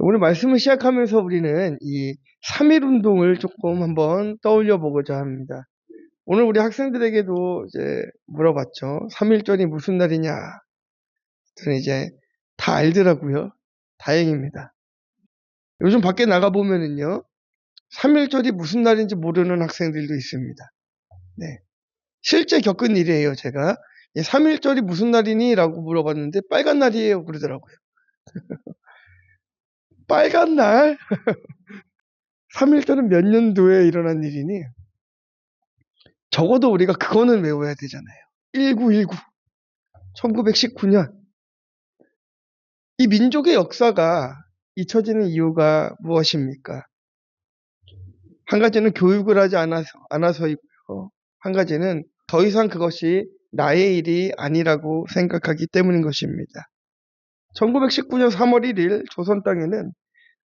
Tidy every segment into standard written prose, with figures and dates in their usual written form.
오늘 말씀을 시작하면서 우리는 이 3.1 운동을 조금 한번 떠올려 보고자 합니다. 오늘 우리 학생들에게도 이제 물어봤죠. 3.1절이 무슨 날이냐? 저는 이제 다 알더라고요. 다행입니다. 요즘 밖에 나가보면은요, 3.1절이 무슨 날인지 모르는 학생들도 있습니다. 네. 실제 겪은 일이에요, 제가. 3.1절이 무슨 날이니? 라고 물어봤는데, 빨간 날이에요. 그러더라고요. 빨간 날? 3.1절은 몇 년도에 일어난 일이니? 적어도 우리가 그거는 외워야 되잖아요. 1919, 1919년. 이 민족의 역사가 잊혀지는 이유가 무엇입니까? 한 가지는 교육을 하지 않아서이고요. 한 가지는 더 이상 그것이 나의 일이 아니라고 생각하기 때문인 것입니다. 1919년 3월 1일 조선 땅에는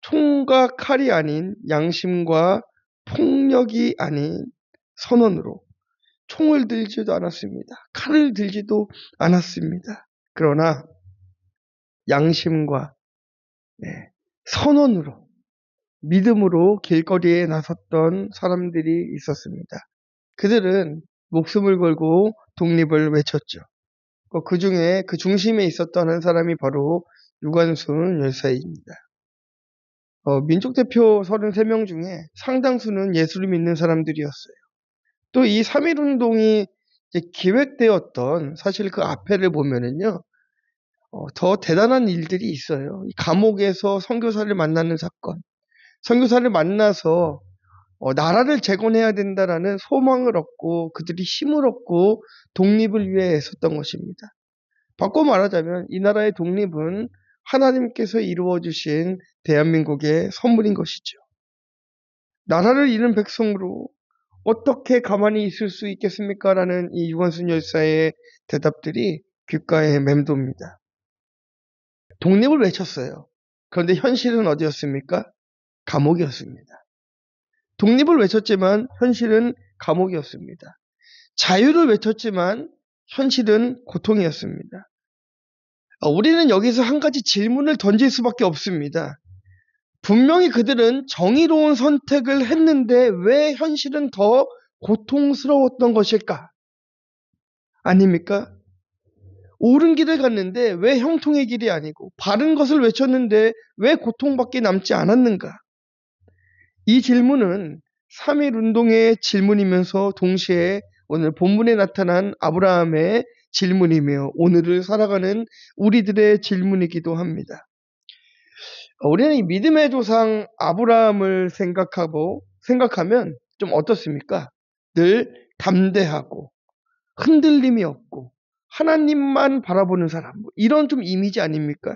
총과 칼이 아닌 양심과 폭력이 아닌 선언으로 총을 들지도 않았습니다. 칼을 들지도 않았습니다. 그러나 양심과 선언으로, 믿음으로 길거리에 나섰던 사람들이 있었습니다. 그들은 목숨을 걸고 독립을 외쳤죠. 그 중에 그 중심에 있었던 한 사람이 바로 유관순 열사입니다. 민족 대표 33명 중에 상당수는 예수를 믿는 사람들이었어요. 또 이 3.1 운동이 기획되었던 사실 그 앞에를 보면은요, 더 대단한 일들이 있어요. 이 감옥에서 선교사를 만나는 사건, 선교사를 만나서 나라를 재건해야 된다라는 소망을 얻고 그들이 힘을 얻고 독립을 위해 애썼던 것입니다. 바꿔 말하자면 이 나라의 독립은 하나님께서 이루어 주신 대한민국의 선물인 것이죠. 나라를 잃은 백성으로 어떻게 가만히 있을 수 있겠습니까? 라는 이 유관순 열사의 대답들이 귓가에 맴돕니다. 독립을 외쳤어요. 그런데 현실은 어디였습니까? 감옥이었습니다. 독립을 외쳤지만 현실은 감옥이었습니다. 자유를 외쳤지만 현실은 고통이었습니다. 우리는 여기서 한 가지 질문을 던질 수밖에 없습니다. 분명히 그들은 정의로운 선택을 했는데 왜 현실은 더 고통스러웠던 것일까? 아닙니까? 옳은 길을 갔는데 왜 형통의 길이 아니고 바른 것을 외쳤는데 왜 고통밖에 남지 않았는가? 이 질문은 3.1 운동의 질문이면서 동시에 오늘 본문에 나타난 아브라함의 질문이며 오늘을 살아가는 우리들의 질문이기도 합니다. 우리는 이 믿음의 조상 아브라함을 생각하면 좀 어떻습니까? 늘 담대하고 흔들림이 없고 하나님만 바라보는 사람, 이런 좀 이미지 아닙니까?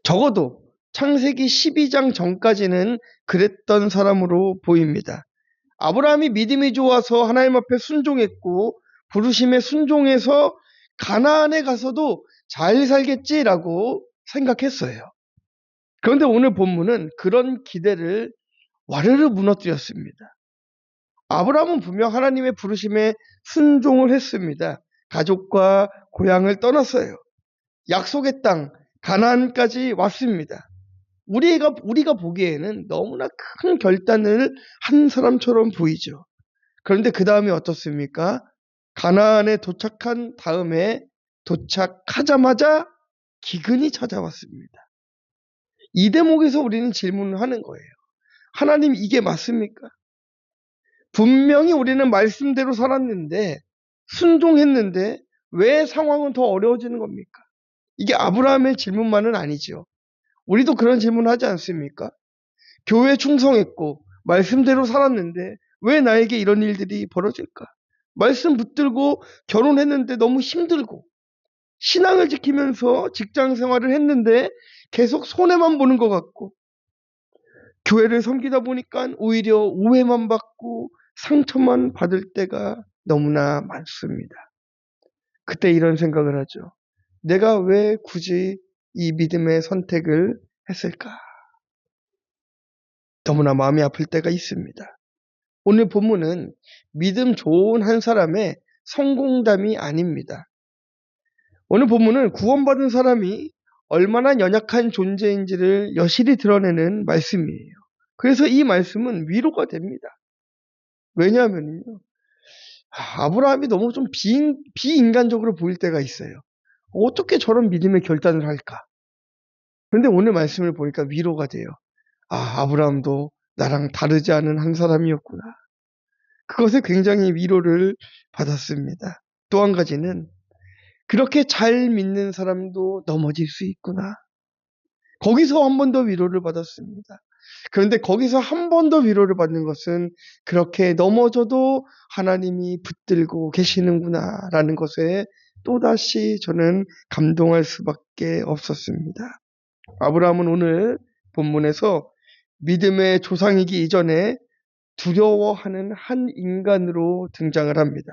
적어도 창세기 12장 전까지는 그랬던 사람으로 보입니다. 아브라함이 믿음이 좋아서 하나님 앞에 순종했고 부르심에 순종해서 가나안에 가서도 잘 살겠지라고 생각했어요. 그런데 오늘 본문은 그런 기대를 와르르 무너뜨렸습니다. 아브라함은 분명 하나님의 부르심에 순종을 했습니다. 가족과 고향을 떠났어요. 약속의 땅 가나안까지 왔습니다. 우리가 보기에는 너무나 큰 결단을 한 사람처럼 보이죠. 그런데 그 다음에 어떻습니까? 가나안에 도착한 다음에 도착하자마자 기근이 찾아왔습니다. 이 대목에서 우리는 질문을 하는 거예요. 하나님, 이게 맞습니까? 분명히 우리는 말씀대로 살았는데 순종했는데 왜 상황은 더 어려워지는 겁니까? 이게 아브라함의 질문만은 아니죠. 우리도 그런 질문을 하지 않습니까? 교회에 충성했고 말씀대로 살았는데 왜 나에게 이런 일들이 벌어질까? 말씀 붙들고 결혼했는데 너무 힘들고 신앙을 지키면서 직장 생활을 했는데 계속 손해만 보는 것 같고 교회를 섬기다 보니까 오히려 오해만 받고 상처만 받을 때가 너무나 많습니다. 그때 이런 생각을 하죠. 내가 왜 굳이 이 믿음의 선택을 했을까? 너무나 마음이 아플 때가 있습니다. 오늘 본문은 믿음 좋은 한 사람의 성공담이 아닙니다. 오늘 본문은 구원받은 사람이 얼마나 연약한 존재인지를 여실히 드러내는 말씀이에요. 그래서 이 말씀은 위로가 됩니다. 왜냐하면요, 아브라함이 너무 좀 비인간적으로 보일 때가 있어요. 어떻게 저런 믿음의 결단을 할까? 그런데 오늘 말씀을 보니까 위로가 돼요. 아브라함도 나랑 다르지 않은 한 사람이었구나. 그것에 굉장히 위로를 받았습니다. 또 한 가지는 그렇게 잘 믿는 사람도 넘어질 수 있구나. 거기서 한 번 더 위로를 받았습니다. 그런데 거기서 한 번 더 위로를 받는 것은 그렇게 넘어져도 하나님이 붙들고 계시는구나라는 것에 또다시 저는 감동할 수밖에 없었습니다. 아브라함은 오늘 본문에서 믿음의 조상이기 이전에 두려워하는 한 인간으로 등장을 합니다.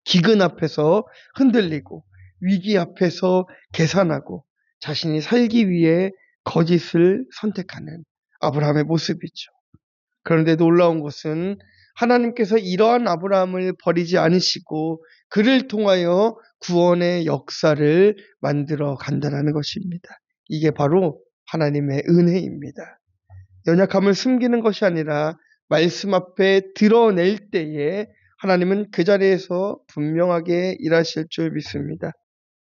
기근 앞에서 흔들리고 위기 앞에서 계산하고 자신이 살기 위해 거짓을 선택하는 아브라함의 모습이죠. 그런데 놀라운 것은 하나님께서 이러한 아브라함을 버리지 않으시고 그를 통하여 구원의 역사를 만들어 간다는 것입니다. 이게 바로 하나님의 은혜입니다. 연약함을 숨기는 것이 아니라 말씀 앞에 드러낼 때에 하나님은 그 자리에서 분명하게 일하실 줄 믿습니다.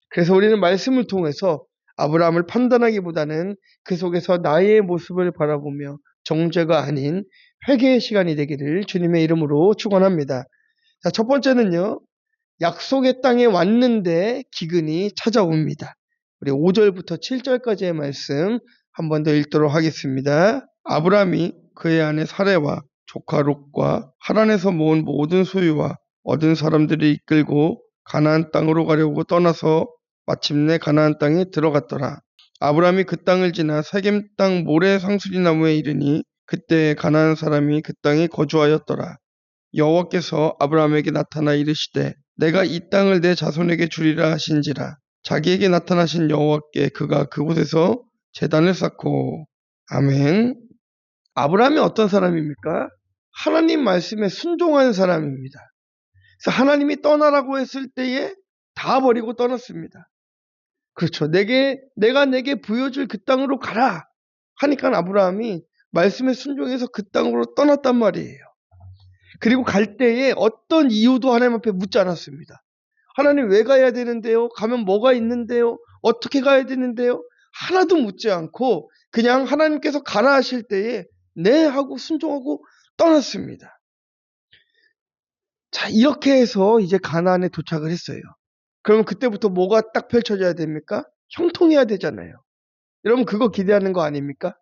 그래서 우리는 말씀을 통해서 아브라함을 판단하기보다는 그 속에서 나의 모습을 바라보며 정죄가 아닌 회개의 시간이 되기를 주님의 이름으로 축원합니다. 자, 첫 번째는요. 약속의 땅에 왔는데 기근이 찾아옵니다. 우리 5절부터 7절까지의 말씀 한 번 더 읽도록 하겠습니다. 아브라함이 그의 아내 사레와 조카 롯과 하란에서 모은 모든 소유와 얻은 사람들을 이끌고 가나안 땅으로 가려고 떠나서 마침내 가나안 땅에 들어갔더라. 아브라함이 그 땅을 지나 세겜 땅 모래 상수리 나무에 이르니 그때 가나안 사람이 그 땅에 거주하였더라. 여호와께서 아브라함에게 나타나 이르시되 내가 이 땅을 내 자손에게 주리라 하신지라. 자기에게 나타나신 여호와께 그가 그곳에서 제단을 쌓고. 아멘. 아브라함이 어떤 사람입니까? 하나님 말씀에 순종한 사람입니다. 그래서 하나님이 떠나라고 했을 때에 다 버리고 떠났습니다. 그렇죠. 내가 내게 부여줄 그 땅으로 가라 하니까 아브라함이 말씀에 순종해서 그 땅으로 떠났단 말이에요. 그리고 갈 때에 어떤 이유도 하나님 앞에 묻지 않았습니다. 하나님 왜 가야 되는데요? 가면 뭐가 있는데요? 어떻게 가야 되는데요? 하나도 묻지 않고 그냥 하나님께서 가라 하실 때에 네 하고 순종하고 떠났습니다. 자, 이렇게 해서 이제 가나안에 도착을 했어요. 그러면 그때부터 뭐가 딱 펼쳐져야 됩니까? 형통해야 되잖아요. 여러분 그거 기대하는 거 아닙니까?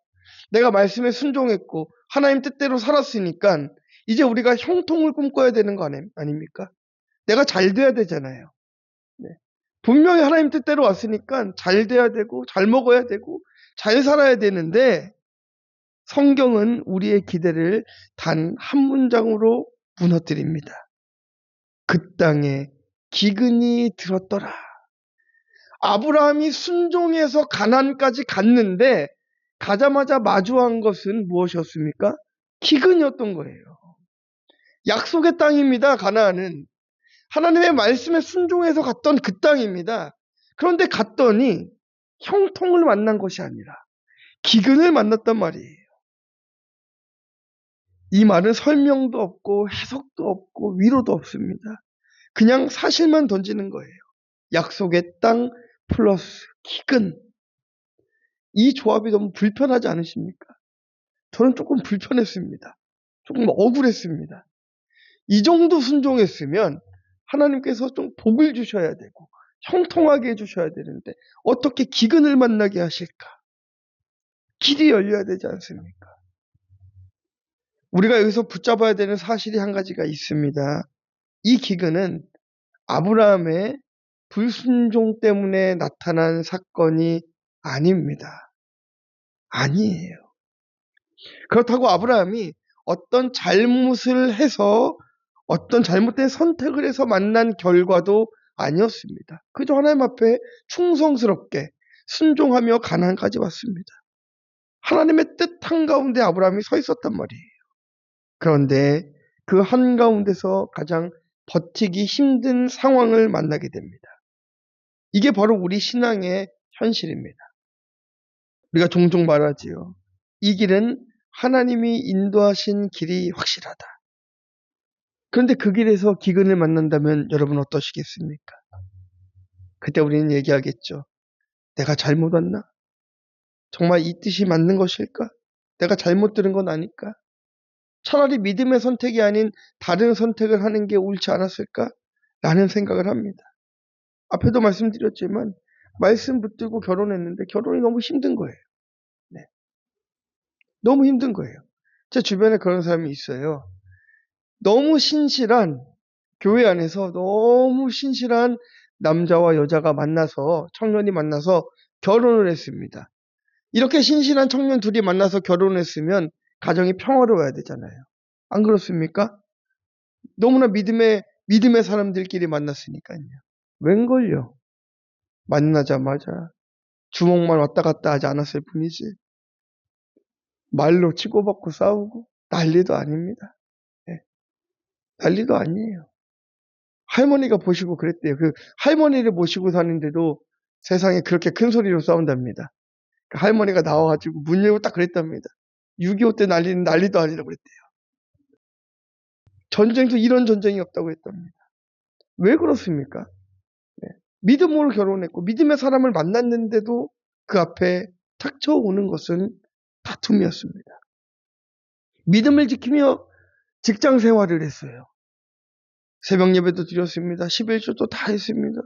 내가 말씀에 순종했고 하나님 뜻대로 살았으니까 이제 우리가 형통을 꿈꿔야 되는 거 아닙니까? 내가 잘 돼야 되잖아요. 네. 분명히 하나님 뜻대로 왔으니까 잘 돼야 되고 잘 먹어야 되고 잘 살아야 되는데 성경은 우리의 기대를 단 한 문장으로 무너뜨립니다. 그 땅에 기근이 들었더라. 아브라함이 순종해서 가나안까지 갔는데 가자마자 마주한 것은 무엇이었습니까? 기근이었던 거예요. 약속의 땅입니다. 가나안은. 하나님의 말씀에 순종해서 갔던 그 땅입니다. 그런데 갔더니 형통을 만난 것이 아니라 기근을 만났단 말이에요. 이 말은 설명도 없고 해석도 없고 위로도 없습니다. 그냥 사실만 던지는 거예요. 약속의 땅 플러스 기근. 이 조합이 너무 불편하지 않으십니까? 저는 조금 불편했습니다. 조금 억울했습니다. 이 정도 순종했으면 하나님께서 좀 복을 주셔야 되고 형통하게 해주셔야 되는데 어떻게 기근을 만나게 하실까? 길이 열려야 되지 않습니까? 우리가 여기서 붙잡아야 되는 사실이 한 가지가 있습니다. 이 기근은 아브라함의 불순종 때문에 나타난 사건이 아닙니다. 아니에요. 그렇다고 아브라함이 어떤 잘못을 해서 어떤 잘못된 선택을 해서 만난 결과도 아니었습니다. 그저 하나님 앞에 충성스럽게 순종하며 가나안까지 왔습니다. 하나님의 뜻 한가운데 아브라함이 서 있었단 말이에요. 그런데 그 한가운데서 가장 버티기 힘든 상황을 만나게 됩니다. 이게 바로 우리 신앙의 현실입니다. 우리가 종종 말하지요. 이 길은 하나님이 인도하신 길이 확실하다. 그런데 그 길에서 기근을 만난다면 여러분 어떠시겠습니까? 그때 우리는 얘기하겠죠. 내가 잘못 왔나? 정말 이 뜻이 맞는 것일까? 내가 잘못 들은 건 아닐까? 차라리 믿음의 선택이 아닌 다른 선택을 하는 게 옳지 않았을까? 라는 생각을 합니다. 앞에도 말씀드렸지만 말씀 붙들고 결혼했는데 결혼이 너무 힘든 거예요. 네. 너무 힘든 거예요. 제 주변에 그런 사람이 있어요. 너무 신실한 교회 안에서 너무 신실한 남자와 여자가 만나서 청년이 만나서 결혼을 했습니다. 이렇게 신실한 청년 둘이 만나서 결혼했으면 가정이 평화로워야 되잖아요. 안 그렇습니까? 너무나 믿음의 사람들끼리 만났으니까요. 웬걸요? 만나자마자 주먹만 왔다 갔다 하지 않았을 뿐이지. 말로 치고받고 싸우고 난리도 아닙니다. 네, 난리도 아니에요. 할머니가 보시고 그랬대요. 그 할머니를 모시고 사는데도 세상에 그렇게 큰 소리로 싸운답니다. 그 할머니가 나와가지고 문 열고 딱 그랬답니다. 6.25 때 난리도 아니라고 그랬대요. 전쟁도 이런 전쟁이 없다고 했답니다. 왜 그렇습니까? 네. 믿음으로 결혼했고 믿음의 사람을 만났는데도 그 앞에 닥쳐오는 것은 다툼이었습니다. 믿음을 지키며 직장 생활을 했어요. 새벽 예배도 드렸습니다. 11조도 다 했습니다.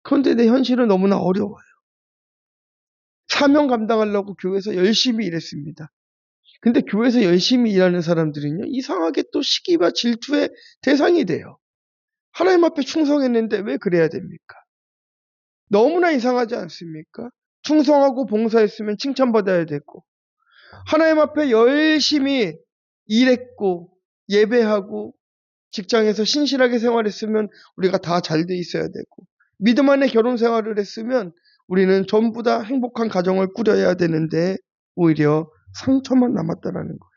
그런데 내 현실은 너무나 어려워요. 사명 감당하려고 교회에서 열심히 일했습니다. 근데 교회에서 열심히 일하는 사람들은요, 이상하게 또 시기와 질투의 대상이 돼요. 하나님 앞에 충성했는데 왜 그래야 됩니까? 너무나 이상하지 않습니까? 충성하고 봉사했으면 칭찬받아야 되고, 하나님 앞에 열심히 일했고, 예배하고, 직장에서 신실하게 생활했으면 우리가 다 잘 돼 있어야 되고, 믿음 안에 결혼 생활을 했으면 우리는 전부 다 행복한 가정을 꾸려야 되는데, 오히려 상처만 남았다라는 거예요.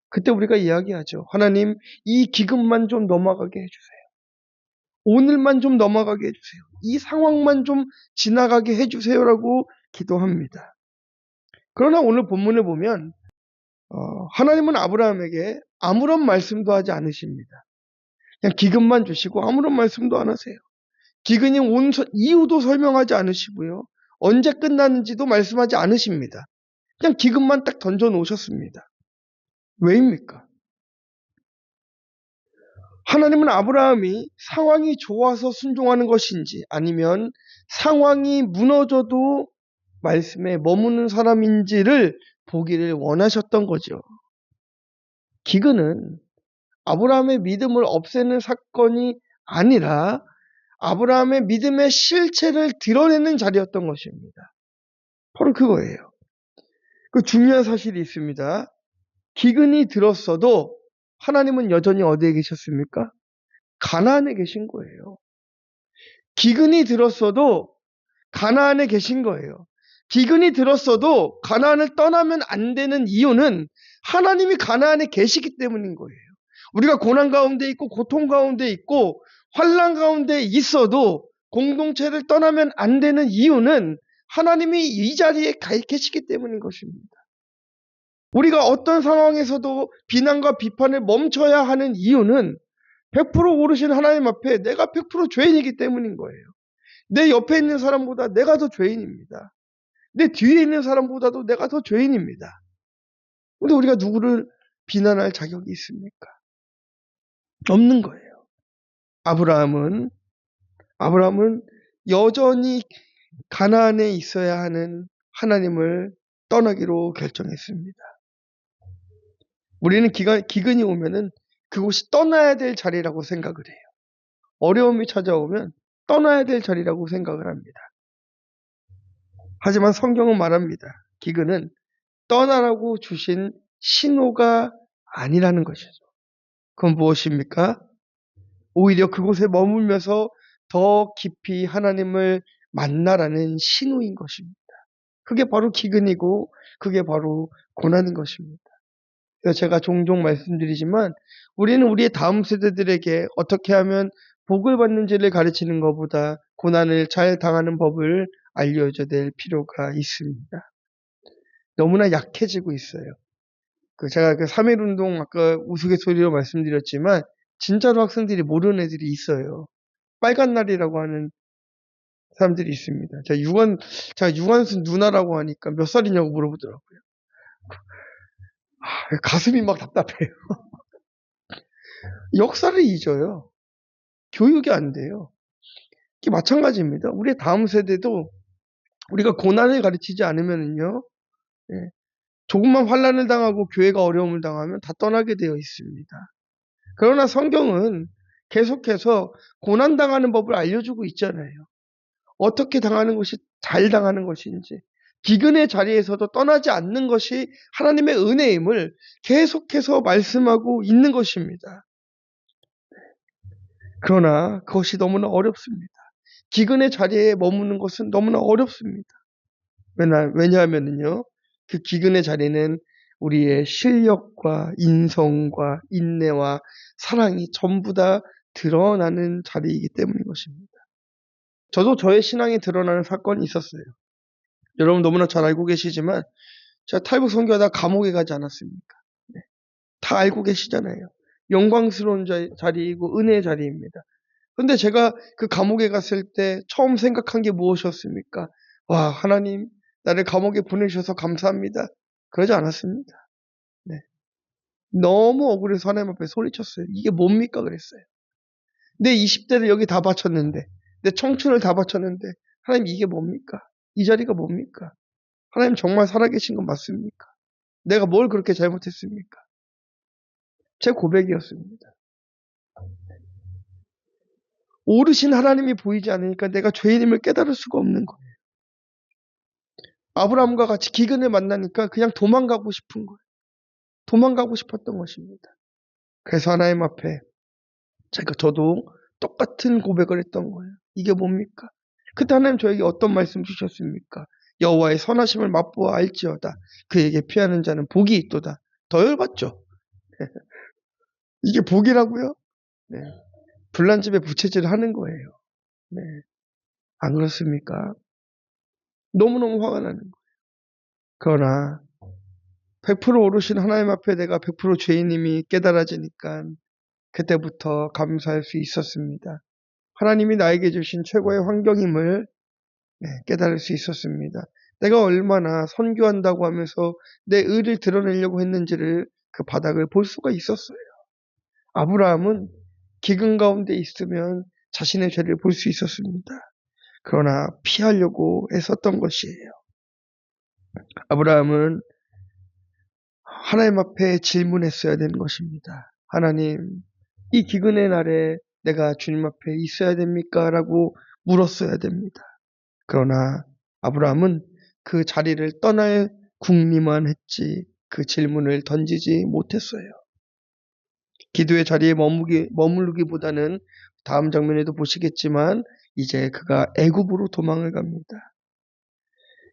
그때 우리가 이야기하죠. 하나님, 이 기근만 좀 넘어가게 해주세요. 오늘만 좀 넘어가게 해주세요. 이 상황만 좀 지나가게 해주세요라고 기도합니다. 그러나 오늘 본문을 보면 하나님은 아브라함에게 아무런 말씀도 하지 않으십니다. 그냥 기근만 주시고 아무런 말씀도 안 하세요. 기근이 온 이유도 설명하지 않으시고요. 언제 끝났는지도 말씀하지 않으십니다. 그냥 기근만 딱 던져 놓으셨습니다. 왜입니까? 하나님은 아브라함이 상황이 좋아서 순종하는 것인지 아니면 상황이 무너져도 말씀에 머무는 사람인지를 보기를 원하셨던 거죠. 기근은 아브라함의 믿음을 없애는 사건이 아니라 아브라함의 믿음의 실체를 드러내는 자리였던 것입니다. 바로 그거예요. 그 중요한 사실이 있습니다. 기근이 들었어도 하나님은 여전히 어디에 계셨습니까? 가나안에 계신 거예요. 기근이 들었어도 가나안에 계신 거예요. 기근이 들었어도 가나안을 떠나면 안 되는 이유는 하나님이 가나안에 계시기 때문인 거예요. 우리가 고난 가운데 있고 고통 가운데 있고 환난 가운데 있어도 공동체를 떠나면 안 되는 이유는 하나님이 이 자리에 계시기 때문인 것입니다. 우리가 어떤 상황에서도 비난과 비판을 멈춰야 하는 이유는 100% 오르신 하나님 앞에 내가 100% 죄인이기 때문인 거예요. 내 옆에 있는 사람보다 내가 더 죄인입니다. 내 뒤에 있는 사람보다도 내가 더 죄인입니다. 근데 우리가 누구를 비난할 자격이 있습니까? 없는 거예요. 아브라함은 여전히 가나안에 있어야 하는 하나님을 떠나기로 결정했습니다. 우리는 기근이 오면은 그곳이 떠나야 될 자리라고 생각을 해요. 어려움이 찾아오면 떠나야 될 자리라고 생각을 합니다. 하지만 성경은 말합니다. 기근은 떠나라고 주신 신호가 아니라는 것이죠. 그건 무엇입니까? 오히려 그곳에 머물면서 더 깊이 하나님을 만나라는 신호인 것입니다. 그게 바로 기근이고 그게 바로 고난인 것입니다. 그래서 제가 종종 말씀드리지만 우리는 우리의 다음 세대들에게 어떻게 하면 복을 받는지를 가르치는 것보다 고난을 잘 당하는 법을 알려줘야 될 필요가 있습니다. 너무나 약해지고 있어요. 제가 3.1 운동 아까 우스갯소리로 말씀드렸지만 진짜로 학생들이 모르는 애들이 있어요. 빨간 날이라고 하는 사람들이 있습니다. 제가 유관순 누나라고 하니까 몇 살이냐고 물어보더라고요. 가슴이 막 답답해요. 역사를 잊어요. 교육이 안 돼요. 이게 마찬가지입니다. 우리의 다음 세대도 우리가 고난을 가르치지 않으면요, 예, 조금만 환난을 당하고 교회가 어려움을 당하면 다 떠나게 되어 있습니다. 그러나 성경은 계속해서 고난 당하는 법을 알려주고 있잖아요. 어떻게 당하는 것이 잘 당하는 것인지, 기근의 자리에서도 떠나지 않는 것이 하나님의 은혜임을 계속해서 말씀하고 있는 것입니다. 그러나 그것이 너무나 어렵습니다. 기근의 자리에 머무는 것은 너무나 어렵습니다. 왜냐하면요, 그 기근의 자리는 우리의 실력과 인성과 인내와 사랑이 전부 다 드러나는 자리이기 때문인 것입니다. 저도 저의 신앙이 드러나는 사건이 있었어요. 여러분 너무나 잘 알고 계시지만 제가 탈북 선교하다 감옥에 가지 않았습니까? 네. 다 알고 계시잖아요. 영광스러운 자리이고 은혜의 자리입니다. 근데 제가 그 감옥에 갔을 때 처음 생각한 게 무엇이었습니까? 와, 하나님, 나를 감옥에 보내주셔서 감사합니다. 그러지 않았습니다. 네. 너무 억울해서 하나님 앞에 소리쳤어요. 이게 뭡니까? 그랬어요. 내 20대를 여기 다 바쳤는데, 내 청춘을 다 바쳤는데, 하나님 이게 뭡니까? 이 자리가 뭡니까? 하나님 정말 살아계신 건 맞습니까? 내가 뭘 그렇게 잘못했습니까? 제 고백이었습니다. 오르신 하나님이 보이지 않으니까 내가 죄인임을 깨달을 수가 없는 거예요. 아브라함과 같이 기근을 만나니까 그냥 도망가고 싶은 거예요. 도망가고 싶었던 것입니다. 그래서 하나님 앞에 저도 똑같은 고백을 했던 거예요. 이게 뭡니까? 그때 하나님 저에게 어떤 말씀 주셨습니까? 여호와의 선하심을 맛보아 알지어다. 그에게 피하는 자는 복이 있도다. 더 열받죠? 이게 복이라고요? 네. 불난 집에 부채질 하는 거예요. 네. 안 그렇습니까? 너무너무 화가 나는 거예요. 그러나 100% 오르신 하나님 앞에 내가 100% 죄인임이 깨달아지니까 그때부터 감사할 수 있었습니다. 하나님이 나에게 주신 최고의 환경임을 깨달을 수 있었습니다. 내가 얼마나 선교한다고 하면서 내 의를 드러내려고 했는지를 그 바닥을 볼 수가 있었어요. 아브라함은 기근 가운데 있으면 자신의 죄를 볼 수 있었습니다. 그러나 피하려고 애썼던 것이에요. 아브라함은 하나님 앞에 질문했어야 되는 것입니다. 하나님, 이 기근의 날에 내가 주님 앞에 있어야 됩니까? 라고 물었어야 됩니다. 그러나 아브라함은 그 자리를 떠날 궁리만 했지 그 질문을 던지지 못했어요. 기도의 자리에 머무르기보다는 다음 장면에도 보시겠지만 이제 그가 애굽으로 도망을 갑니다.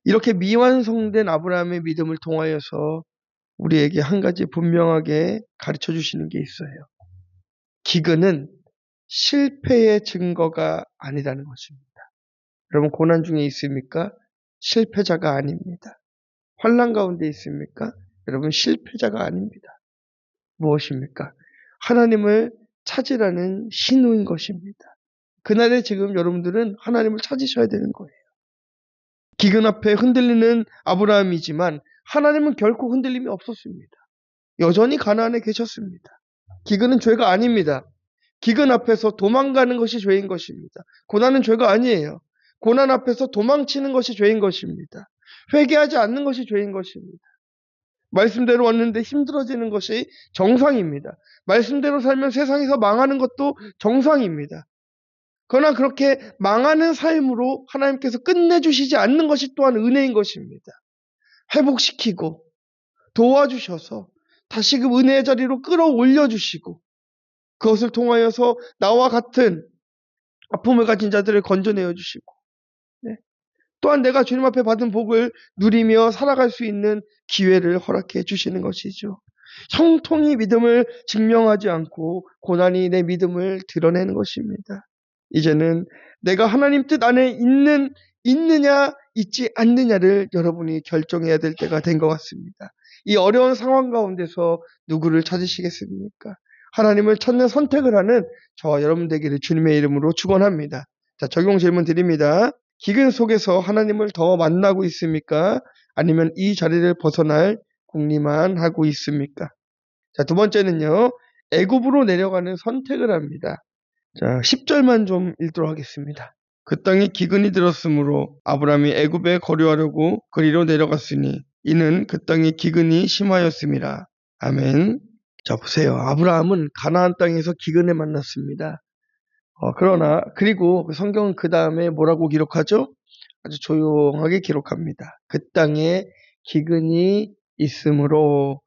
이렇게 미완성된 아브라함의 믿음을 통하여서 우리에게 한 가지 분명하게 가르쳐 주시는 게 있어요. 기근은 실패의 증거가 아니라는 것입니다. 여러분 고난 중에 있습니까? 실패자가 아닙니다. 환난 가운데 있습니까? 여러분 실패자가 아닙니다. 무엇입니까? 하나님을 찾으라는 신호인 것입니다. 그날에 지금 여러분들은 하나님을 찾으셔야 되는 거예요. 기근 앞에 흔들리는 아브라함이지만 하나님은 결코 흔들림이 없었습니다. 여전히 가나안에 계셨습니다. 기근은 죄가 아닙니다. 기근 앞에서 도망가는 것이 죄인 것입니다. 고난은 죄가 아니에요. 고난 앞에서 도망치는 것이 죄인 것입니다. 회개하지 않는 것이 죄인 것입니다. 말씀대로 왔는데 힘들어지는 것이 정상입니다. 말씀대로 살면 세상에서 망하는 것도 정상입니다. 그러나 그렇게 망하는 삶으로 하나님께서 끝내주시지 않는 것이 또한 은혜인 것입니다. 회복시키고 도와주셔서 다시금 은혜의 자리로 끌어올려 주시고 그것을 통하여서 나와 같은 아픔을 가진 자들을 건져내어 주시고 또한 내가 주님 앞에 받은 복을 누리며 살아갈 수 있는 기회를 허락해 주시는 것이죠. 형통이 믿음을 증명하지 않고 고난이 내 믿음을 드러내는 것입니다. 이제는 내가 하나님 뜻 안에 있는 있느냐 있지 않느냐를 여러분이 결정해야 될 때가 된 것 같습니다. 이 어려운 상황 가운데서 누구를 찾으시겠습니까? 하나님을 찾는 선택을 하는 저와 여러분 되기를 주님의 이름으로 축원합니다. 자, 적용 질문 드립니다. 기근 속에서 하나님을 더 만나고 있습니까? 아니면 이 자리를 벗어날 궁리만 하고 있습니까? 자, 두 번째는요. 애굽으로 내려가는 선택을 합니다. 자, 10절만 좀 읽도록 하겠습니다. 그 땅에 기근이 들었으므로 아브라함이 애굽에 거류하려고 그리로 내려갔으니 이는 그 땅에 기근이 심하였음이라. 아멘. 자, 보세요. 아브라함은 가나안 땅에서 기근을 만났습니다. 그러나 그리고 성경은 그 다음에 뭐라고 기록하죠? 아주 조용하게 기록합니다. 그 땅에 기근이 있으므로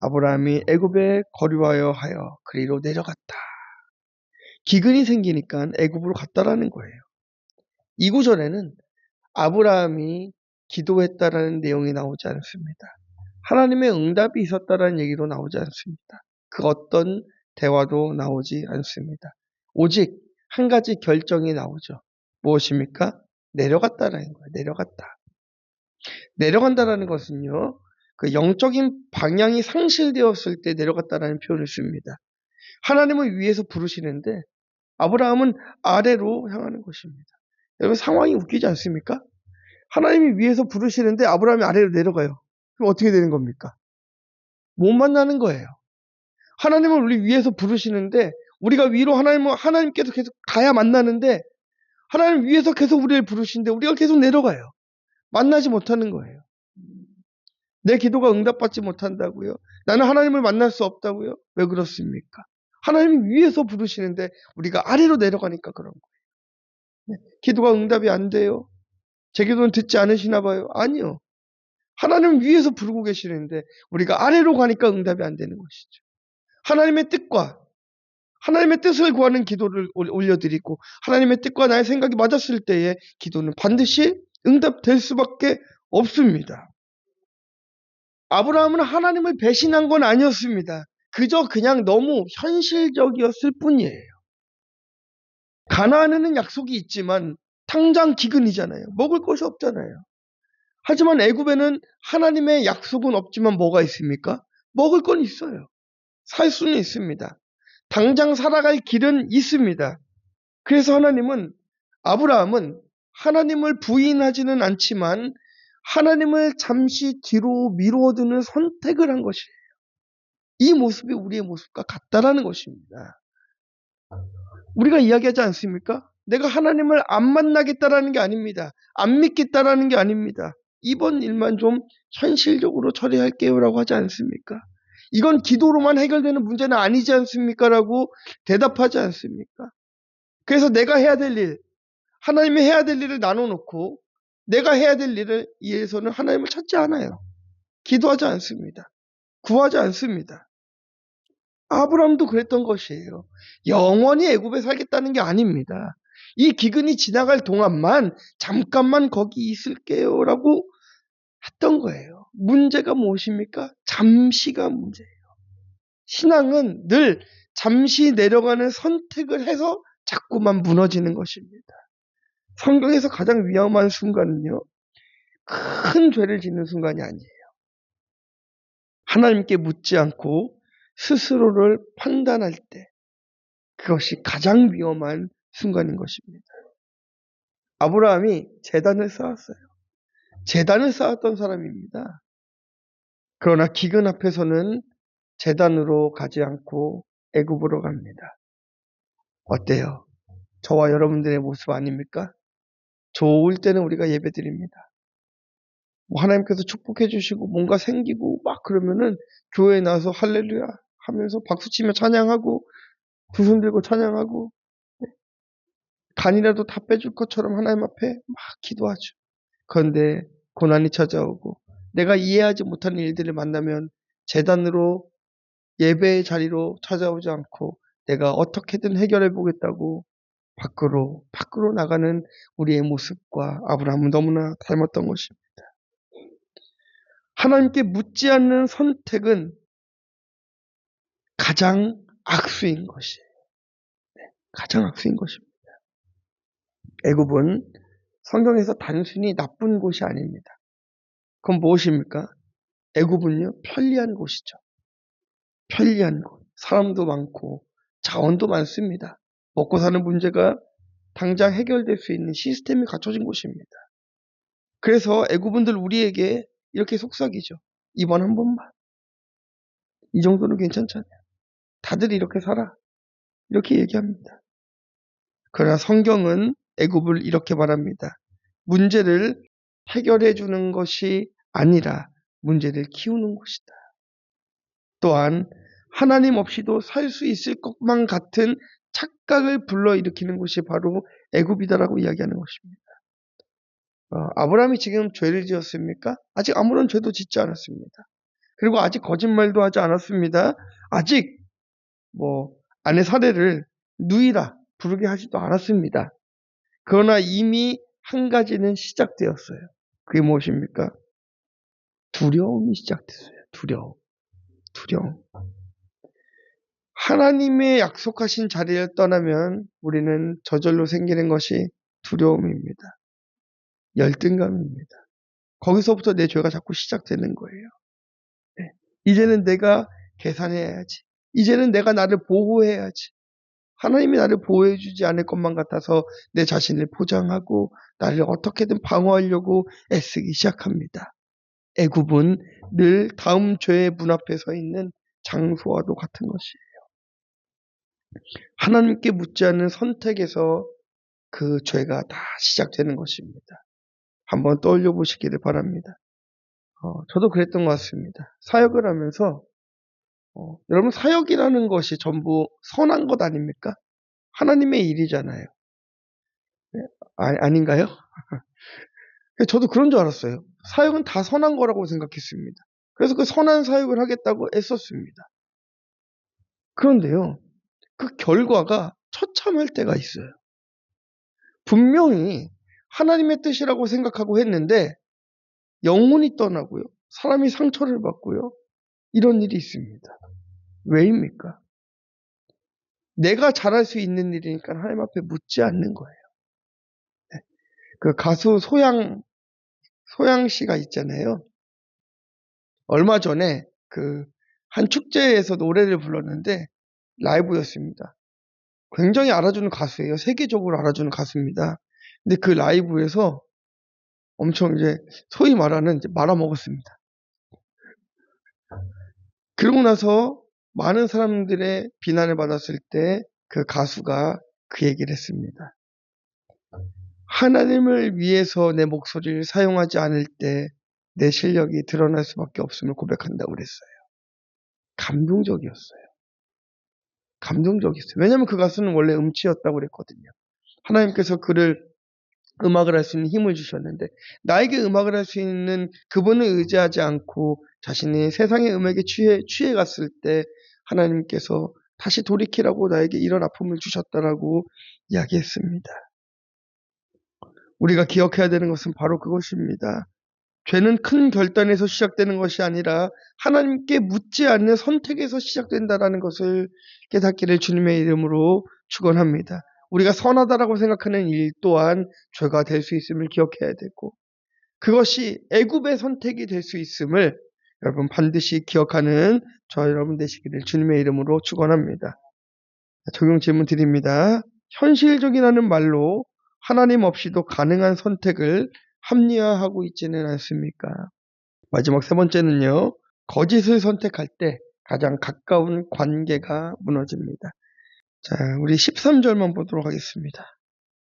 아브라함이 애굽에 거류하여 하여 그리로 내려갔다. 기근이 생기니까 애굽으로 갔다라는 거예요. 이 구절에는 아브라함이 기도했다라는 내용이 나오지 않습니다. 하나님의 응답이 있었다라는 얘기도 나오지 않습니다. 그 어떤 대화도 나오지 않습니다. 오직 한 가지 결정이 나오죠. 무엇입니까? 내려갔다라는 거예요. 내려갔다. 내려간다라는 것은요. 그 영적인 방향이 상실되었을 때 내려갔다라는 표현을 씁니다. 하나님을 위에서 부르시는데 아브라함은 아래로 향하는 것입니다. 여러분 상황이 웃기지 않습니까? 하나님이 위에서 부르시는데 아브라함이 아래로 내려가요. 그럼 어떻게 되는 겁니까? 못 만나는 거예요. 하나님은 우리 위에서 부르시는데 우리가 위로 하나님께서 계속 가야 만나는데 하나님 위에서 계속 우리를 부르시는데 우리가 계속 내려가요. 만나지 못하는 거예요. 내 기도가 응답받지 못한다고요? 나는 하나님을 만날 수 없다고요? 왜 그렇습니까? 하나님이 위에서 부르시는데 우리가 아래로 내려가니까 그런 거예요. 기도가 응답이 안 돼요? 제 기도는 듣지 않으시나 봐요? 아니요. 하나님은 위에서 부르고 계시는데 우리가 아래로 가니까 응답이 안 되는 것이죠. 하나님의 뜻과 하나님의 뜻을 구하는 기도를 올려드리고 하나님의 뜻과 나의 생각이 맞았을 때에 기도는 반드시 응답될 수밖에 없습니다. 아브라함은 하나님을 배신한 건 아니었습니다. 그저 그냥 너무 현실적이었을 뿐이에요. 가나안에는 약속이 있지만 당장 기근이잖아요. 먹을 것이 없잖아요. 하지만 애굽에는 하나님의 약속은 없지만 뭐가 있습니까? 먹을 건 있어요. 살 수는 있습니다. 당장 살아갈 길은 있습니다. 그래서 아브라함은 하나님을 부인하지는 않지만 하나님을 잠시 뒤로 미루어두는 선택을 한 것이에요. 이 모습이 우리의 모습과 같다라는 것입니다. 우리가 이야기하지 않습니까? 내가 하나님을 안 만나겠다라는 게 아닙니다. 안 믿겠다라는 게 아닙니다. 이번 일만 좀 현실적으로 처리할게요라고 하지 않습니까? 이건 기도로만 해결되는 문제는 아니지 않습니까? 라고 대답하지 않습니까? 그래서 내가 해야 될 일, 하나님이 해야 될 일을 나눠놓고 내가 해야 될 일을 위해서는 하나님을 찾지 않아요. 기도하지 않습니다. 구하지 않습니다. 아브라함도 그랬던 것이에요. 영원히 애굽에 살겠다는 게 아닙니다. 이 기근이 지나갈 동안만 잠깐만 거기 있을게요라고 했던 거예요. 문제가 무엇입니까? 잠시가 문제예요. 신앙은 늘 잠시 내려가는 선택을 해서 자꾸만 무너지는 것입니다. 성경에서 가장 위험한 순간은요. 큰 죄를 짓는 순간이 아니에요. 하나님께 묻지 않고 스스로를 판단할 때 그것이 가장 위험한 순간인 것입니다. 아브라함이 제단을 쌓았어요. 제단을 쌓았던 사람입니다. 그러나 기근 앞에서는 제단으로 가지 않고 애굽으로 갑니다. 어때요? 저와 여러분들의 모습 아닙니까? 좋을 때는 우리가 예배드립니다. 하나님께서 축복해 주시고 뭔가 생기고 막 그러면은 교회에 나와서 할렐루야 하면서 박수치며 찬양하고 두 손 들고 찬양하고 간이라도 다 빼줄 것처럼 하나님 앞에 막 기도하죠. 그런데 고난이 찾아오고 내가 이해하지 못하는 일들을 만나면 제단으로 예배의 자리로 찾아오지 않고 내가 어떻게든 해결해 보겠다고 밖으로 나가는 우리의 모습과 아브라함은 너무나 닮았던 것입니다. 하나님께 묻지 않는 선택은 가장 악수인 것이에요. 가장 악수인 것입니다. 애굽은 성경에서 단순히 나쁜 곳이 아닙니다. 그건 무엇입니까? 애굽은요, 편리한 곳이죠. 편리한 곳. 사람도 많고 자원도 많습니다. 먹고 사는 문제가 당장 해결될 수 있는 시스템이 갖춰진 곳입니다. 그래서 애굽인들 우리에게 이렇게 속삭이죠. 이번 한 번만. 이 정도는 괜찮잖아요. 다들 이렇게 살아. 이렇게 얘기합니다. 그러나 성경은 애굽을 이렇게 말합니다. 문제를 해결해 주는 것이 아니라 문제를 키우는 것이다. 또한 하나님 없이도 살 수 있을 것만 같은 착각을 불러일으키는 것이 바로 애굽이다라고 이야기하는 것입니다. 아브라함이 지금 죄를 지었습니까? 아직 아무런 죄도 짓지 않았습니다. 그리고 아직 거짓말도 하지 않았습니다. 아직 아내 사례를 누이라 부르게 하지도 않았습니다. 그러나 이미 한 가지는 시작되었어요. 그게 무엇입니까? 두려움이 시작됐어요. 두려움. 하나님의 약속하신 자리를 떠나면 우리는 저절로 생기는 것이 두려움입니다. 열등감입니다. 거기서부터 내 죄가 자꾸 시작되는 거예요. 네. 이제는 내가 계산해야지. 이제는 내가 나를 보호해야지. 하나님이 나를 보호해주지 않을 것만 같아서 내 자신을 포장하고 나를 어떻게든 방어하려고 애쓰기 시작합니다. 애굽은 늘 다음 죄의 문 앞에 서 있는 장소와도 같은 것이에요. 하나님께 묻지 않는 선택에서 그 죄가 다 시작되는 것입니다. 한번 떠올려 보시기를 바랍니다. 저도 그랬던 것 같습니다. 사역을 하면서 여러분 사역이라는 것이 전부 선한 것 아닙니까? 하나님의 일이잖아요. 네? 아닌가요? 저도 그런 줄 알았어요. 사역은 다 선한 거라고 생각했습니다. 그래서 그 선한 사역을 하겠다고 애썼습니다. 그런데요, 그 결과가 처참할 때가 있어요. 분명히 하나님의 뜻이라고 생각하고 했는데 영혼이 떠나고요. 사람이 상처를 받고요. 이런 일이 있습니다. 왜입니까? 내가 잘할 수 있는 일이니까 하나님 앞에 묻지 않는 거예요. 네. 그 가수 소양 씨가 있잖아요. 얼마 전에 한 축제에서 노래를 불렀는데 라이브였습니다. 굉장히 알아주는 가수예요. 세계적으로 알아주는 가수입니다. 근데 그 라이브에서 엄청 소위 말하는 말아먹었습니다. 그러고 나서 많은 사람들의 비난을 받았을 때 그 가수가 그 얘기를 했습니다. 하나님을 위해서 내 목소리를 사용하지 않을 때 내 실력이 드러날 수밖에 없음을 고백한다고 그랬어요. 감동적이었어요. 왜냐하면 그 가수는 원래 음치였다고 그랬거든요. 하나님께서 그를 음악을 할 수 있는 힘을 주셨는데 나에게 음악을 할 수 있는 그분을 의지하지 않고 자신이 세상의 음악에 취해 갔을 때 하나님께서 다시 돌이키라고 나에게 이런 아픔을 주셨다라고 이야기했습니다. 우리가 기억해야 되는 것은 바로 그것입니다. 죄는 큰 결단에서 시작되는 것이 아니라 하나님께 묻지 않는 선택에서 시작된다는 것을 깨닫기를 주님의 이름으로 축원합니다. 우리가 선하다라고 생각하는 일 또한 죄가 될 수 있음을 기억해야 되고 그것이 애굽의 선택이 될 수 있음을 여러분 반드시 기억하는 저와 여러분 되시기를 주님의 이름으로 축원합니다. 적용 질문 드립니다. 현실적이라는 말로 하나님 없이도 가능한 선택을 합리화하고 있지는 않습니까? 마지막 세 번째는요. 거짓을 선택할 때 가장 가까운 관계가 무너집니다. 자, 우리 13절만 보도록 하겠습니다.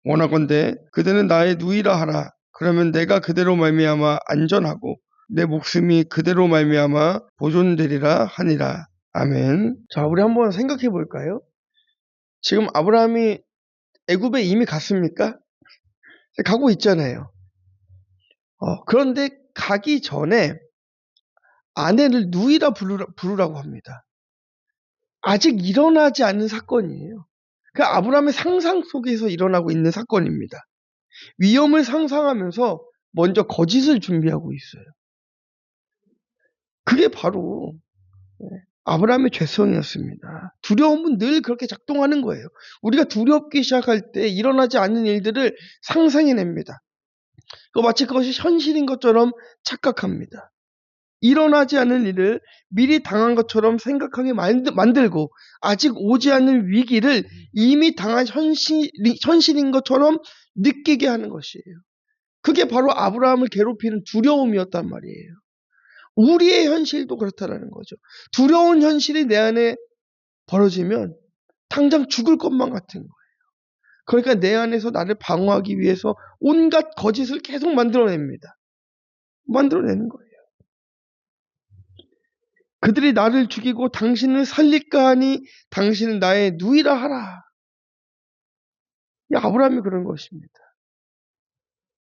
원하건대 그대는 나의 누이라 하라. 그러면 내가 그대로 말미암아 안전하고 내 목숨이 그대로 말미암아 보존되리라 하니라. 아멘. 자, 우리 한번 생각해 볼까요? 지금 아브라함이 애굽에 이미 갔습니까? 가고 있잖아요. 그런데 가기 전에 아내를 누이라 부르라고 합니다. 아직 일어나지 않은 사건이에요. 그 아브라함의 상상 속에서 일어나고 있는 사건입니다. 위험을 상상하면서 먼저 거짓을 준비하고 있어요. 그게 바로 아브라함의 죄성이었습니다. 두려움은 늘 그렇게 작동하는 거예요. 우리가 두렵기 시작할 때 일어나지 않는 일들을 상상해냅니다. 마치 그것이 현실인 것처럼 착각합니다. 일어나지 않을 일을 미리 당한 것처럼 생각하게 만들고 아직 오지 않을 위기를 이미 당한 현실인 것처럼 느끼게 하는 것이에요. 그게 바로 아브라함을 괴롭히는 두려움이었단 말이에요. 우리의 현실도 그렇다라는 거죠. 두려운 현실이 내 안에 벌어지면 당장 죽을 것만 같은 거예요. 그러니까 내 안에서 나를 방어하기 위해서 온갖 거짓을 계속 만들어냅니다. 만들어내는 거예요. 그들이 나를 죽이고 당신을 살릴까 하니 당신은 나의 누이라 하라. 아브라함이 그런 것입니다.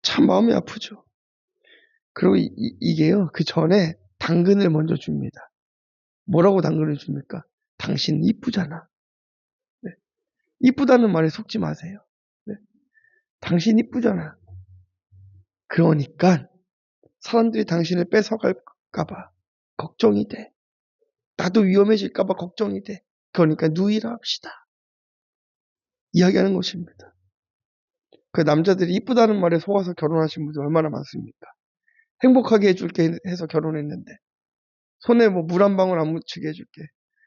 참 마음이 아프죠. 그리고 이게요, 그 전에 당근을 먼저 줍니다. 뭐라고 당근을 줍니까? 당신 이쁘잖아. 네. 이쁘다는 말에 속지 마세요. 네. 당신 이쁘잖아. 그러니까 사람들이 당신을 뺏어갈까봐 걱정이 돼. 나도 위험해질까봐 걱정이 돼. 그러니까 누이라 합시다. 이야기하는 것입니다. 그 남자들이 이쁘다는 말에 속아서 결혼하신 분들 얼마나 많습니까? 행복하게 해줄게 해서 결혼했는데 손에 뭐 물 한 방울 안 묻히게 해줄게.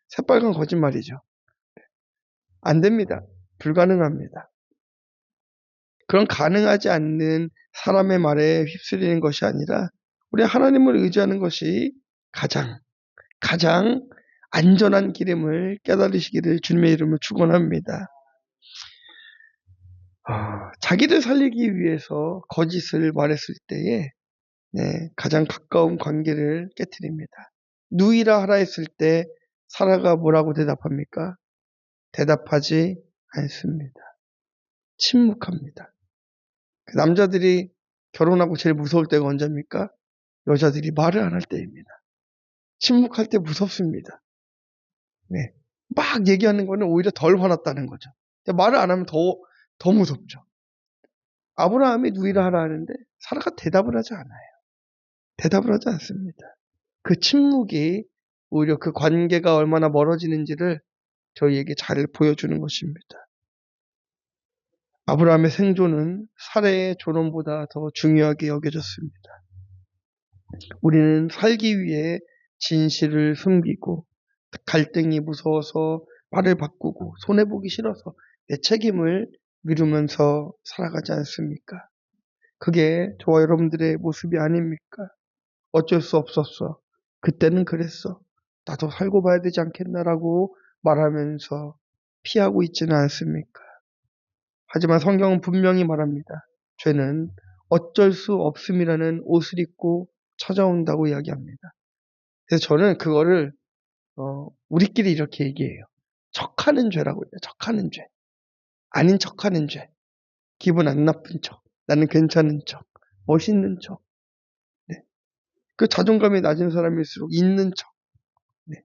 새빨간 거짓말이죠. 안 됩니다. 불가능합니다. 그런 가능하지 않는 사람의 말에 휩쓸리는 것이 아니라 우리 하나님을 의지하는 것이 가장 안전한 길임을 깨달으시기를 주님의 이름으로 축원합니다. 자기를 살리기 위해서 거짓을 말했을 때에 가장 가까운 관계를 깨트립니다. 누이라 하라 했을 때 사라가 뭐라고 대답합니까? 대답하지 않습니다. 침묵합니다. 그 남자들이 결혼하고 제일 무서울 때가 언제입니까? 여자들이 말을 안 할 때입니다. 침묵할 때 무섭습니다. 네. 막 얘기하는 거는 오히려 덜 화났다는 거죠. 말을 안 하면 더 무섭죠. 아브라함이 누이라 하라 하는데 사라가 대답을 하지 않아요. 대답을 하지 않습니다. 그 침묵이 오히려 그 관계가 얼마나 멀어지는지를 저희에게 잘 보여주는 것입니다. 아브라함의 생존은 사례의 존엄보다 더 중요하게 여겨졌습니다. 우리는 살기 위해 진실을 숨기고 갈등이 무서워서 말을 바꾸고 손해보기 싫어서 내 책임을 미루면서 살아가지 않습니까? 그게 저와 여러분들의 모습이 아닙니까? 어쩔 수 없었어. 그때는 그랬어. 나도 살고 봐야 되지 않겠나라고 말하면서 피하고 있지는 않습니까? 하지만 성경은 분명히 말합니다. 죄는 어쩔 수 없음이라는 옷을 입고 찾아온다고 이야기합니다. 그래서 저는 그거를 우리끼리 이렇게 얘기해요. 척하는 죄라고 해요. 척하는 죄. 아닌 척하는 죄. 기분 안 나쁜 척. 나는 괜찮은 척. 멋있는 척. 네. 그 자존감이 낮은 사람일수록 있는 척. 네.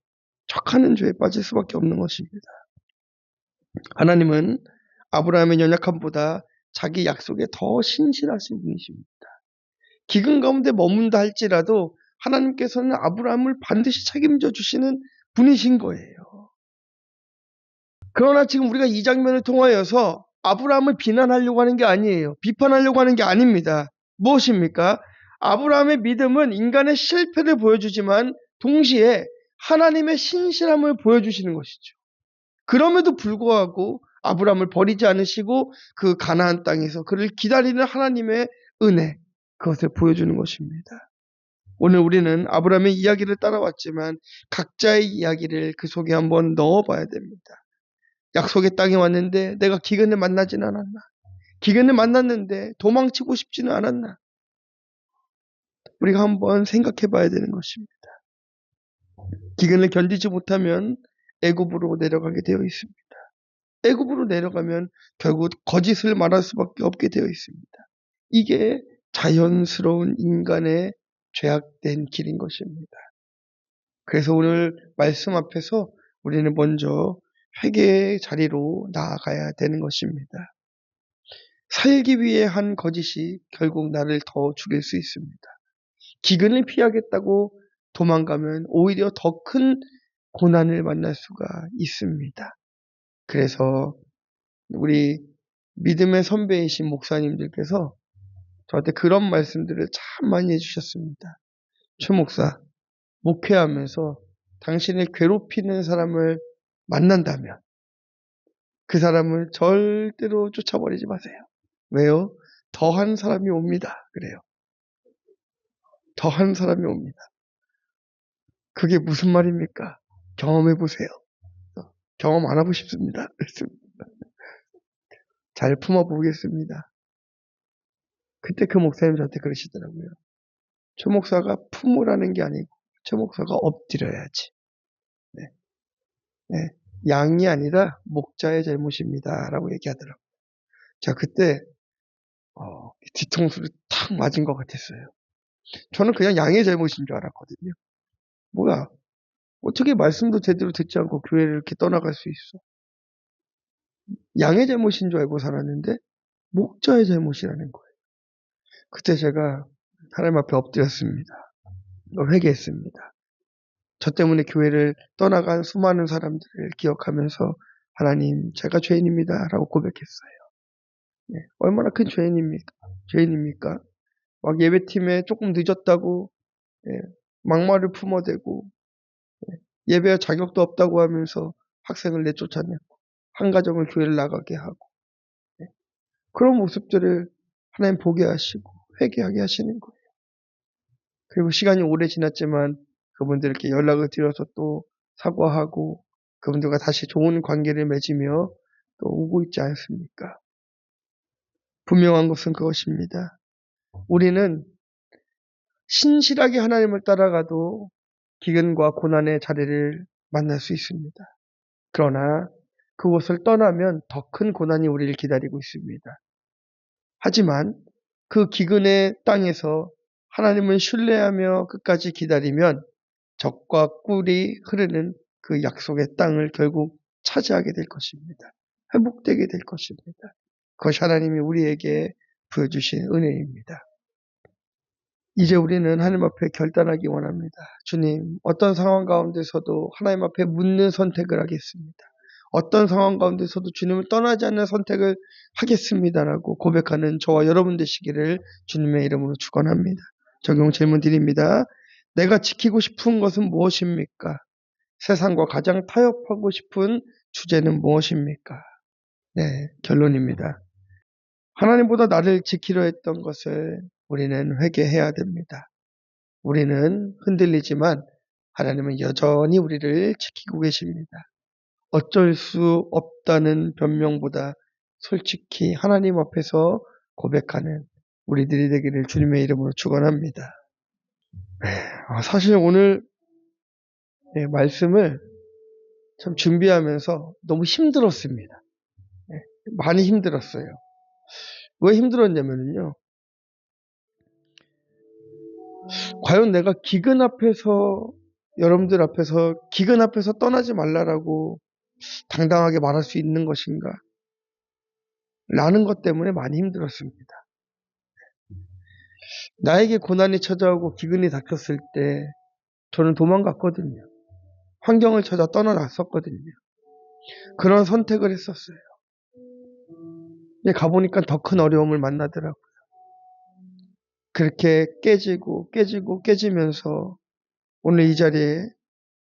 척하는 죄에 빠질 수밖에 없는 것입니다. 하나님은 아브라함의 연약함보다 자기 약속에 더 신실하신 분이십니다. 기근 가운데 머문다 할지라도 하나님께서는 아브라함을 반드시 책임져 주시는 분이신 거예요. 그러나 지금 우리가 이 장면을 통하여서 아브라함을 비난하려고 하는 게 아니에요. 비판하려고 하는 게 아닙니다. 무엇입니까? 아브라함의 믿음은 인간의 실패를 보여주지만 동시에 하나님의 신실함을 보여주시는 것이죠. 그럼에도 불구하고 아브라함을 버리지 않으시고 그 가나안 땅에서 그를 기다리는 하나님의 은혜, 그것을 보여주는 것입니다. 오늘 우리는 아브라함의 이야기를 따라왔지만 각자의 이야기를 그 속에 한번 넣어봐야 됩니다. 약속의 땅에 왔는데 내가 기근을 만나지는 않았나? 기근을 만났는데 도망치고 싶지는 않았나? 우리가 한번 생각해 봐야 되는 것입니다. 기근을 견디지 못하면 애굽으로 내려가게 되어 있습니다. 애굽으로 내려가면 결국 거짓을 말할 수밖에 없게 되어 있습니다. 이게 자연스러운 인간의 죄악된 길인 것입니다. 그래서 오늘 말씀 앞에서 우리는 먼저 회개의 자리로 나아가야 되는 것입니다. 살기 위해 한 거짓이 결국 나를 더 죽일 수 있습니다. 기근을 피하겠다고 도망가면 오히려 더 큰 고난을 만날 수가 있습니다. 그래서 우리 믿음의 선배이신 목사님들께서 저한테 그런 말씀들을 참 많이 해주셨습니다. 최 목사, 목회하면서 당신을 괴롭히는 사람을 만난다면 그 사람을 절대로 쫓아버리지 마세요. 왜요? 더한 사람이 옵니다. 그래요. 더한 사람이 옵니다. 그게 무슨 말입니까? 경험해 보세요. 경험 안 하고 싶습니다. 잘 품어보겠습니다. 그때 그 목사님 저한테 그러시더라고요. 최 목사가 품으라는 게 아니고 최 목사가 엎드려야지. 네. 네. 양이 아니라 목자의 잘못입니다. 라고 얘기하더라고요. 자, 그때 뒤통수를 탁 맞은 것 같았어요. 저는 그냥 양의 잘못인 줄 알았거든요. 뭐야, 어떻게 말씀도 제대로 듣지 않고 교회를 이렇게 떠나갈 수 있어? 양의 잘못인 줄 알고 살았는데 목자의 잘못이라는 거예요. 그때 제가 하나님 앞에 엎드렸습니다. 회개했습니다. 저 때문에 교회를 떠나간 수많은 사람들을 기억하면서 하나님, 제가 죄인입니다. 라고 고백했어요. 네, 얼마나 큰 죄인입니까? 막 예배팀에 조금 늦었다고 막말을 품어대고 예배할 자격도 없다고 하면서 학생을 내쫓아내고 한 가정을 교회를 나가게 하고 그런 모습들을 하나님 보게 하시고 회개하게 하시는 거예요. 그리고 시간이 오래 지났지만 그분들께 연락을 드려서 또 사과하고 그분들과 다시 좋은 관계를 맺으며 또 오고 있지 않습니까? 분명한 것은 그것입니다. 우리는 신실하게 하나님을 따라가도 기근과 고난의 자리를 만날 수 있습니다. 그러나 그곳을 떠나면 더 큰 고난이 우리를 기다리고 있습니다. 하지만 그 기근의 땅에서 하나님을 신뢰하며 끝까지 기다리면 적과 꿀이 흐르는 그 약속의 땅을 결국 차지하게 될 것입니다. 회복되게 될 것입니다. 그것이 하나님이 우리에게 보여주신 은혜입니다. 이제 우리는 하나님 앞에 결단하기 원합니다. 주님, 어떤 상황 가운데서도 하나님 앞에 묻는 선택을 하겠습니다. 어떤 상황 가운데서도 주님을 떠나지 않는 선택을 하겠습니다라고 고백하는 저와 여러분 되시기를 주님의 이름으로 축원합니다. 적용 질문 드립니다. 내가 지키고 싶은 것은 무엇입니까? 세상과 가장 타협하고 싶은 주제는 무엇입니까? 네, 결론입니다. 하나님보다 나를 지키려 했던 것을 우리는 회개해야 됩니다. 우리는 흔들리지만 하나님은 여전히 우리를 지키고 계십니다. 어쩔 수 없다는 변명보다 솔직히 하나님 앞에서 고백하는 우리들이 되기를 주님의 이름으로 축원합니다. 사실 오늘 말씀을 참 준비하면서 너무 힘들었습니다. 많이 힘들었어요. 왜 힘들었냐면요. 과연 내가 기근 앞에서 여러분들 앞에서 기근 앞에서 떠나지 말라라고 당당하게 말할 수 있는 것인가? 라는 것 때문에 많이 힘들었습니다. 나에게 고난이 찾아오고 기근이 닥쳤을 때 저는 도망갔거든요. 환경을 찾아 떠나놨었거든요. 그런 선택을 했었어요. 가보니까 더 큰 어려움을 만나더라고요. 그렇게 깨지면서 오늘 이 자리에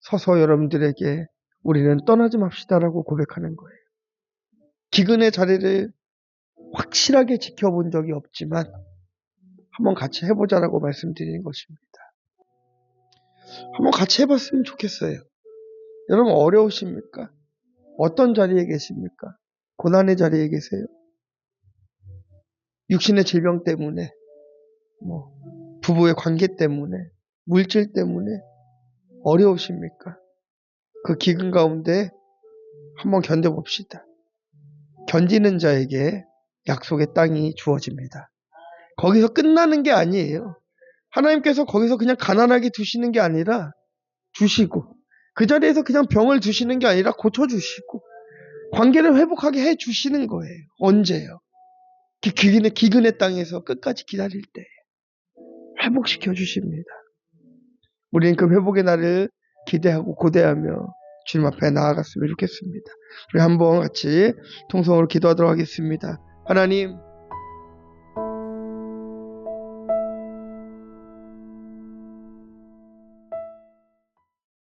서서 여러분들에게 우리는 떠나지 맙시다라고 고백하는 거예요. 기근의 자리를 확실하게 지켜본 적이 없지만 한번 같이 해보자라고 말씀드리는 것입니다. 한번 같이 해봤으면 좋겠어요. 여러분 어려우십니까? 어떤 자리에 계십니까? 고난의 자리에 계세요? 육신의 질병 때문에, 부부의 관계 때문에, 물질 때문에 어려우십니까? 그 기근 가운데 한번 견뎌봅시다. 견디는 자에게 약속의 땅이 주어집니다. 거기서 끝나는 게 아니에요. 하나님께서 거기서 그냥 가난하게 두시는 게 아니라 주시고 그 자리에서 그냥 병을 두시는 게 아니라 고쳐주시고 관계를 회복하게 해주시는 거예요. 언제요? 기근의 땅에서 끝까지 기다릴 때 회복시켜 주십니다. 우리는 그 회복의 날을 기대하고 고대하며 주님 앞에 나아갔으면 좋겠습니다. 우리 한번 같이 통성으로 기도하도록 하겠습니다. 하나님,